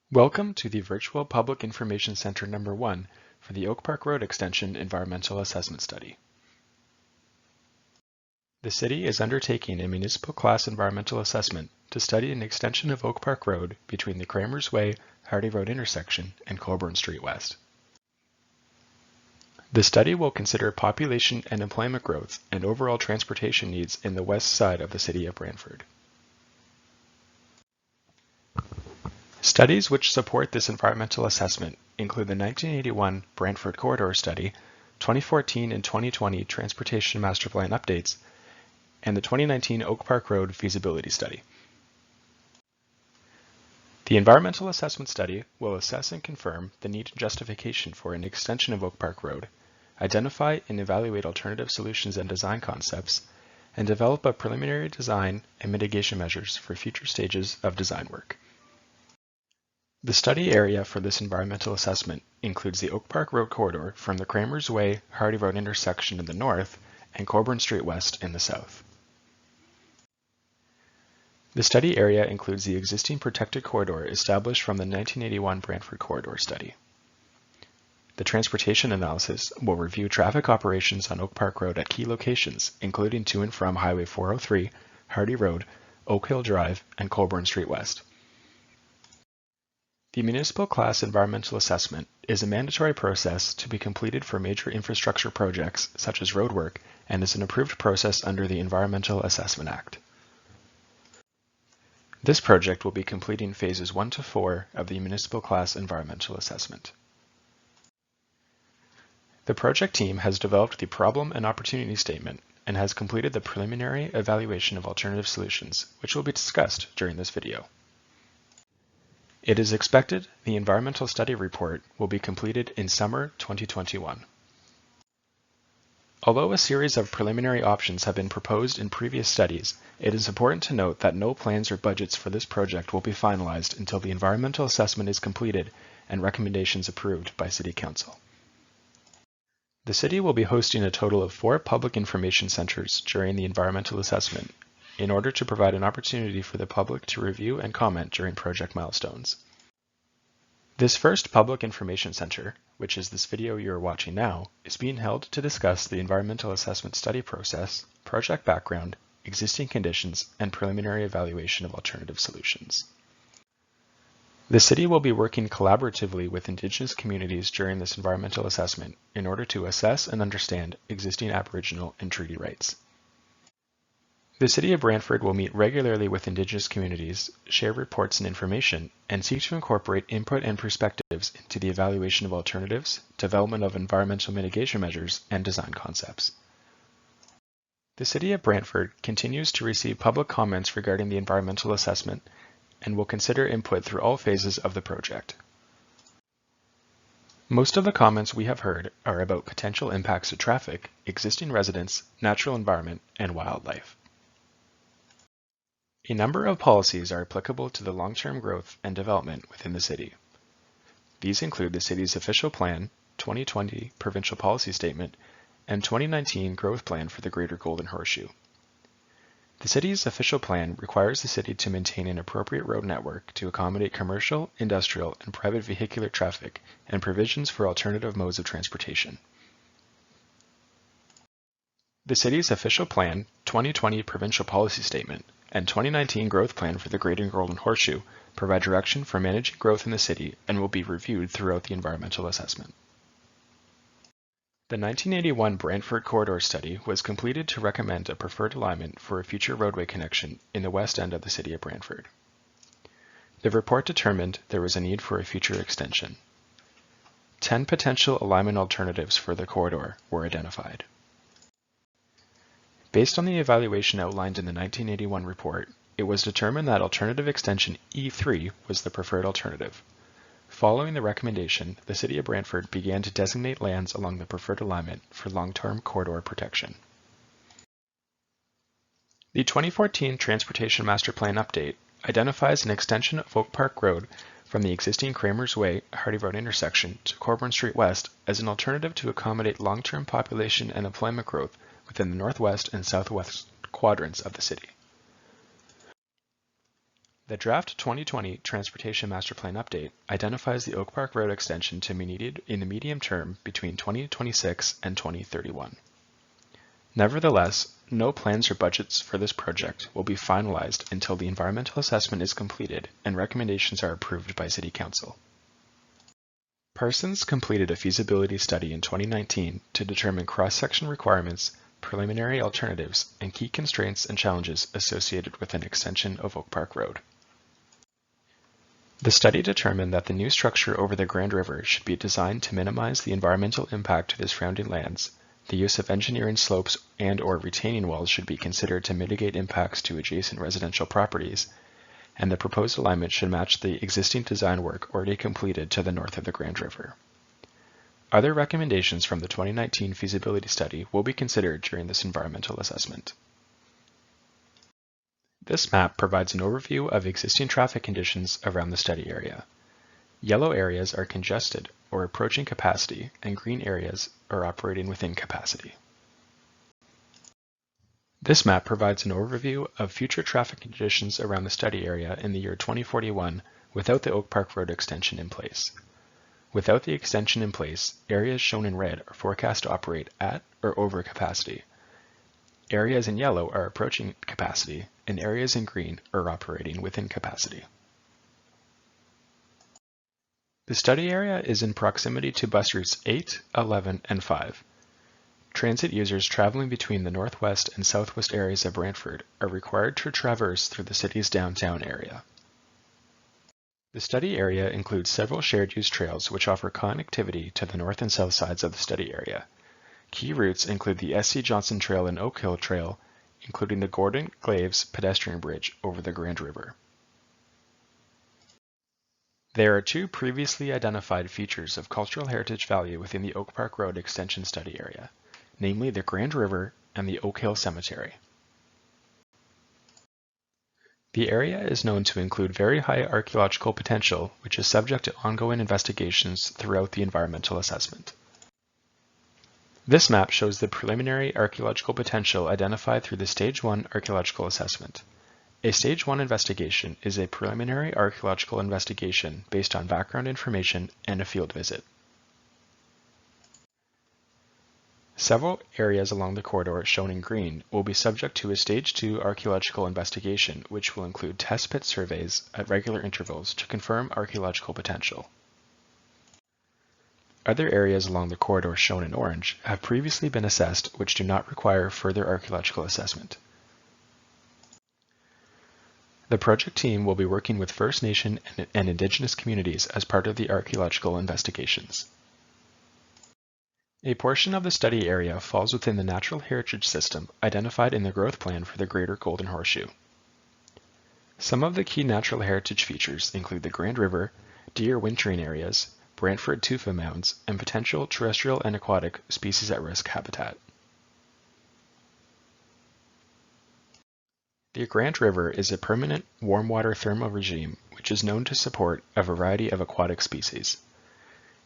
Welcome to the Virtual Public Information Center number 1 for the Oak Park Road Extension Environmental Assessment Study. The City is undertaking a Municipal Class Environmental Assessment to study an extension of Oak Park Road between the Kramer's Way, Hardy Road intersection and Colborne Street West. The study will consider population and employment growth and overall transportation needs in the west side of the City of Brantford. Studies which support this environmental assessment include the 1981 Brantford Corridor Study, 2014 and 2020 Transportation Master Plan updates, and the 2019 Oak Park Road Feasibility Study. The environmental assessment study will assess and confirm the need and justification for an extension of Oak Park Road, identify and evaluate alternative solutions and design concepts, and develop a preliminary design and mitigation measures for future stages of design work. The study area for this environmental assessment includes the Oak Park Road corridor from the Kramer's Way, Hardy Road intersection in the north and Colborne Street West in the south. The study area includes the existing protected corridor established from the 1981 Brantford Corridor Study. The transportation analysis will review traffic operations on Oak Park Road at key locations, including to and from Highway 403, Hardy Road, Oakhill Drive, and Colborne Street West. The Municipal Class Environmental Assessment is a mandatory process to be completed for major infrastructure projects such as roadwork and is an approved process under the Environmental Assessment Act. This project will be completing phases 1 to 4 of the Municipal Class Environmental Assessment. The project team has developed the problem and opportunity statement and has completed the preliminary evaluation of alternative solutions, which will be discussed during this video. It is expected the environmental study report will be completed in summer 2021. Although a series of preliminary options have been proposed in previous studies, it is important to note that no plans or budgets for this project will be finalized until the environmental assessment is completed and recommendations approved by City Council. The City will be hosting a total of 4 public information centers during the environmental assessment in order to provide an opportunity for the public to review and comment during project milestones. This first public information center, which is this video you are watching now, is being held to discuss the environmental assessment study process, project background, existing conditions, and preliminary evaluation of alternative solutions. The City will be working collaboratively with Indigenous communities during this environmental assessment in order to assess and understand existing Aboriginal and treaty rights. The City of Brantford will meet regularly with Indigenous communities, share reports and information, and seek to incorporate input and perspectives into the evaluation of alternatives, development of environmental mitigation measures, and design concepts. The City of Brantford continues to receive public comments regarding the environmental assessment and will consider input through all phases of the project. Most of the comments we have heard are about potential impacts to traffic, existing residents, natural environment, and wildlife. A number of policies are applicable to the long-term growth and development within the City. These include the City's Official Plan, 2020 Provincial Policy Statement, and 2019 Growth Plan for the Greater Golden Horseshoe. The City's Official Plan requires the City to maintain an appropriate road network to accommodate commercial, industrial, and private vehicular traffic and provisions for alternative modes of transportation. The City's Official Plan, 2020 Provincial Policy Statement, and 2019 Growth Plan for the Greater Golden Horseshoe provide direction for managing growth in the City and will be reviewed throughout the environmental assessment. The 1981 Brantford Corridor Study was completed to recommend a preferred alignment for a future roadway connection in the west end of the City of Brantford. The report determined there was a need for a future extension. 10 potential alignment alternatives for the corridor were identified. Based on the evaluation outlined in the 1981 report, it was determined that alternative extension E3 was the preferred alternative. Following the recommendation, the City of Brantford began to designate lands along the preferred alignment for long-term corridor protection. The 2014 Transportation Master Plan update identifies an extension of Oak Park Road from the existing Kramer's Way, Hardy Road intersection to Colborne Street West as an alternative to accommodate long-term population and employment growth within the northwest and southwest quadrants of the city. The draft 2020 Transportation Master Plan update identifies the Oak Park Road extension to be needed in the medium term between 2026 and 2031. Nevertheless, no plans or budgets for this project will be finalized until the environmental assessment is completed and recommendations are approved by City Council. Parsons completed a feasibility study in 2019 to determine cross-section requirements, preliminary alternatives, and key constraints and challenges associated with an extension of Oak Park Road. The study determined that the new structure over the Grand River should be designed to minimize the environmental impact to the surrounding lands. The use of engineering slopes and/or retaining walls should be considered to mitigate impacts to adjacent residential properties, and the proposed alignment should match the existing design work already completed to the north of the Grand River. Other recommendations from the 2019 feasibility study will be considered during this environmental assessment. This map provides an overview of existing traffic conditions around the study area. Yellow areas are congested or approaching capacity, and green areas are operating within capacity. This map provides an overview of future traffic conditions around the study area in the year 2041 without the Oak Park Road extension in place. Without the extension in place, areas shown in red are forecast to operate at or over capacity. Areas in yellow are approaching capacity, and areas in green are operating within capacity. The study area is in proximity to bus routes 8, 11, and 5. Transit users traveling between the northwest and southwest areas of Brantford are required to traverse through the city's downtown area. The study area includes several shared-use trails which offer connectivity to the north and south sides of the study area. Key routes include the S.C. Johnson Trail and Oakhill Trail, including the Gordon Glaves pedestrian bridge over the Grand River. There are two previously identified features of cultural heritage value within the Oak Park Road extension study area, namely the Grand River and the Oakhill Cemetery. The area is known to include very high archaeological potential, which is subject to ongoing investigations throughout the environmental assessment. This map shows the preliminary archaeological potential identified through the Stage 1 archaeological assessment. A Stage 1 investigation is a preliminary archaeological investigation based on background information and a field visit. Several areas along the corridor shown in green will be subject to a Stage 2 archaeological investigation, which will include test pit surveys at regular intervals to confirm archaeological potential. Other areas along the corridor shown in orange have previously been assessed which do not require further archaeological assessment. The project team will be working with First Nation and Indigenous communities as part of the archaeological investigations. A portion of the study area falls within the natural heritage system identified in the growth plan for the Greater Golden Horseshoe. Some of the key natural heritage features include the Grand River, deer wintering areas, Brantford tufa mounds, and potential terrestrial and aquatic species at risk habitat. The Grand River is a permanent warm water thermal regime which is known to support a variety of aquatic species.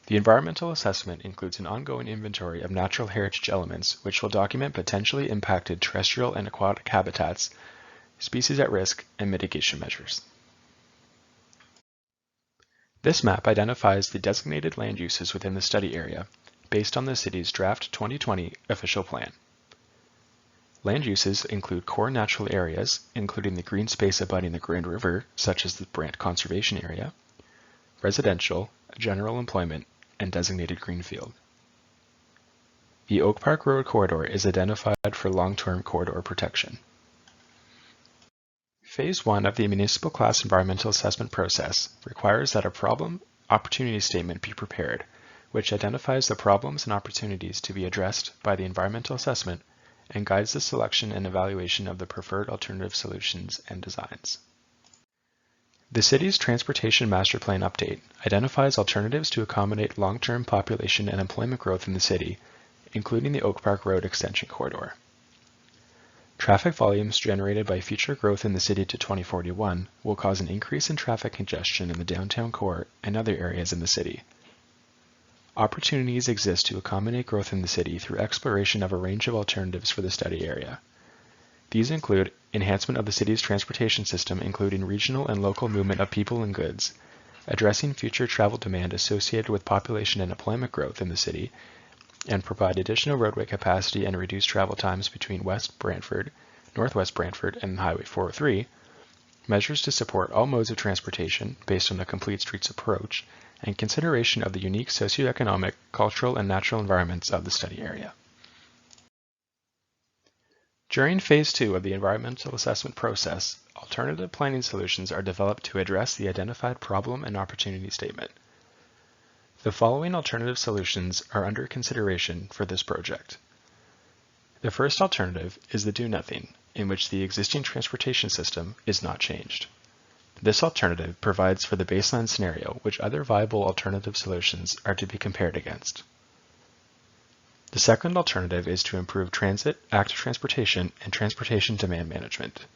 The environmental assessment includes an ongoing inventory of natural heritage elements which will document potentially impacted terrestrial and aquatic habitats, species at risk, and mitigation measures. This map identifies the designated land uses within the study area based on the city's draft 2020 official plan. Land uses include core natural areas, including the green space abutting the Grand River, such as the Brant Conservation Area, residential, general employment, and designated greenfield. The Oak Park Road corridor is identified for long-term corridor protection. Phase 1 of the Municipal Class Environmental Assessment process requires that a problem opportunity statement be prepared, which identifies the problems and opportunities to be addressed by the environmental assessment and guides the selection and evaluation of the preferred alternative solutions and designs. The city's Transportation Master Plan update identifies alternatives to accommodate long-term population and employment growth in the city, including the Oak Park Road extension corridor. Traffic volumes generated by future growth in the city to 2041 will cause an increase in traffic congestion in the downtown core and other areas in the city. Opportunities exist to accommodate growth in the city through exploration of a range of alternatives for the study area. These include enhancement of the city's transportation system, including regional and local movement of people and goods, addressing future travel demand associated with population and employment growth in the city, and provide additional roadway capacity and reduce travel times between West Brantford, Northwest Brantford, and Highway 403, measures to support all modes of transportation based on the complete streets approach, and consideration of the unique socioeconomic, cultural, and natural environments of the study area. During Phase 2 of the environmental assessment process, alternative planning solutions are developed to address the identified problem and opportunity statement. The following alternative solutions are under consideration for this project. The first alternative is the do-nothing, in which the existing transportation system is not changed. This alternative provides for the baseline scenario which other viable alternative solutions are to be compared against. The second alternative is to improve transit, active transportation, and transportation demand management.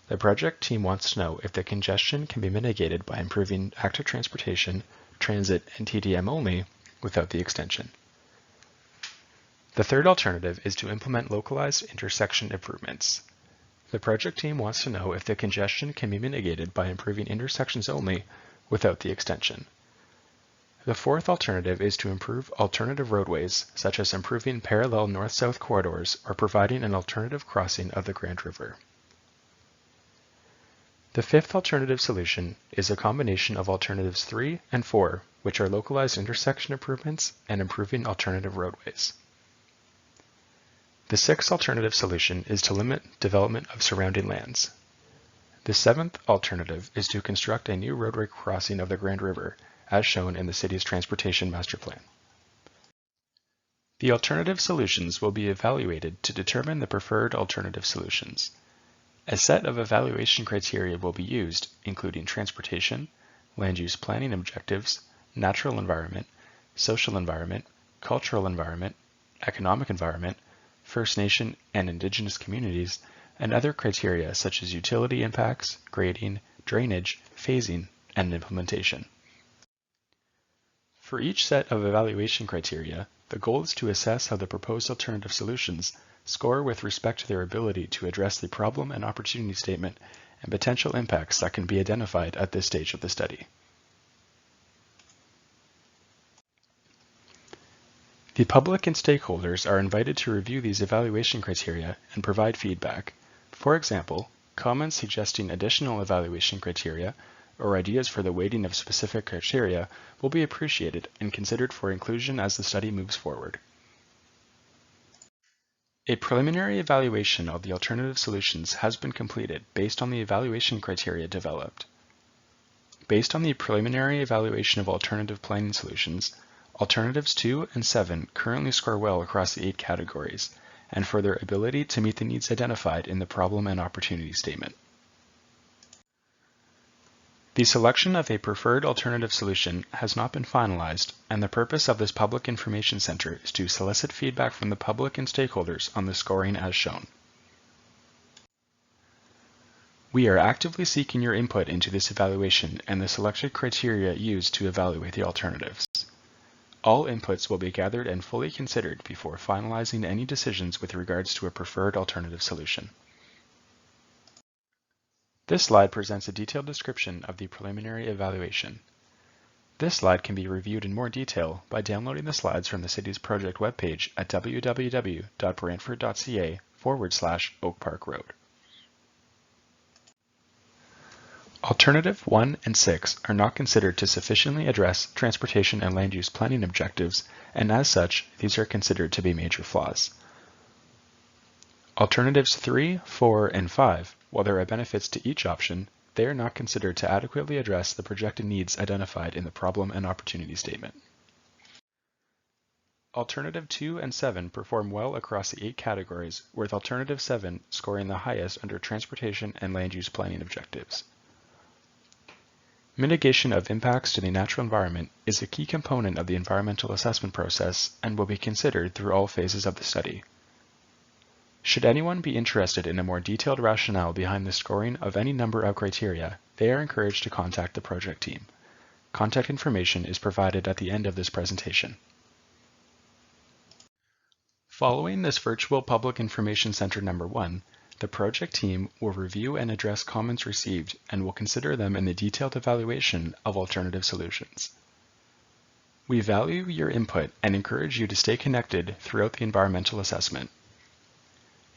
The project team wants to know if the congestion can be mitigated by improving active transportation, transit, and TDM only without the extension. The third alternative is to implement localized intersection improvements. The project team wants to know if the congestion can be mitigated by improving intersections only without the extension. The fourth alternative is to improve alternative roadways, such as improving parallel north-south corridors or providing an alternative crossing of the Grand River. The fifth alternative solution is a combination of alternatives 3 and 4, which are localized intersection improvements and improving alternative roadways. The sixth alternative solution is to limit development of surrounding lands. The seventh alternative is to construct a new roadway crossing of the Grand River, as shown in the city's transportation master plan. The alternative solutions will be evaluated to determine the preferred alternative solutions. A set of evaluation criteria will be used, including transportation, land use planning objectives, natural environment, social environment, cultural environment, economic environment, First Nation and Indigenous communities, and other criteria such as utility impacts, grading, drainage, phasing, and implementation. For each set of evaluation criteria, the goal is to assess how the proposed alternative solutions score with respect to their ability to address the problem and opportunity statement and potential impacts that can be identified at this stage of the study. The public and stakeholders are invited to review these evaluation criteria and provide feedback. For example, comments suggesting additional evaluation criteria or ideas for the weighting of specific criteria will be appreciated and considered for inclusion as the study moves forward. A preliminary evaluation of the alternative solutions has been completed based on the evaluation criteria developed. Based on the preliminary evaluation of alternative planning solutions, alternatives 2 and 7 currently score well across the 8 categories, and for their ability to meet the needs identified in the problem and opportunity statement. The selection of a preferred alternative solution has not been finalized, and the purpose of this Public Information Center is to solicit feedback from the public and stakeholders on the scoring as shown. We are actively seeking your input into this evaluation and the selected criteria used to evaluate the alternatives. All inputs will be gathered and fully considered before finalizing any decisions with regards to a preferred alternative solution. This slide presents a detailed description of the preliminary evaluation. This slide can be reviewed in more detail by downloading the slides from the city's project webpage at www.brantford.ca/Oak Park Road. Alternative 1 and 6 are not considered to sufficiently address transportation and land use planning objectives, and as such, these are considered to be major flaws. Alternatives 3, 4, and 5, while there are benefits to each option, they are not considered to adequately address the projected needs identified in the problem and opportunity statement. Alternative 2 and 7 perform well across the 8 categories, with Alternative 7 scoring the highest under transportation and land use planning objectives. Mitigation of impacts to the natural environment is a key component of the environmental assessment process and will be considered through all phases of the study. Should anyone be interested in a more detailed rationale behind the scoring of any number of criteria, they are encouraged to contact the project team. Contact information is provided at the end of this presentation. Following this virtual Public Information Center number 1, The project team will review and address comments received and will consider them in the detailed evaluation of alternative solutions. We value your input and encourage you to stay connected throughout the environmental assessment.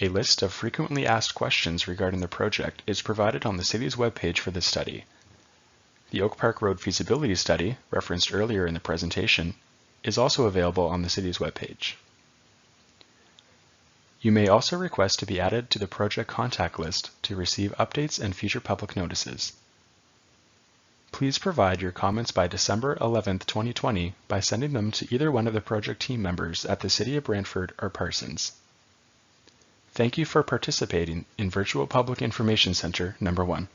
A list of frequently asked questions regarding the project is provided on the city's webpage for this study. The Oak Park Road Feasibility Study, referenced earlier in the presentation, is also available on the city's webpage. You may also request to be added to the project contact list to receive updates and future public notices. Please provide your comments by December 11, 2020 by sending them to either one of the project team members at the City of Brantford or Parsons. Thank you for participating in Virtual Public Information Center number 1.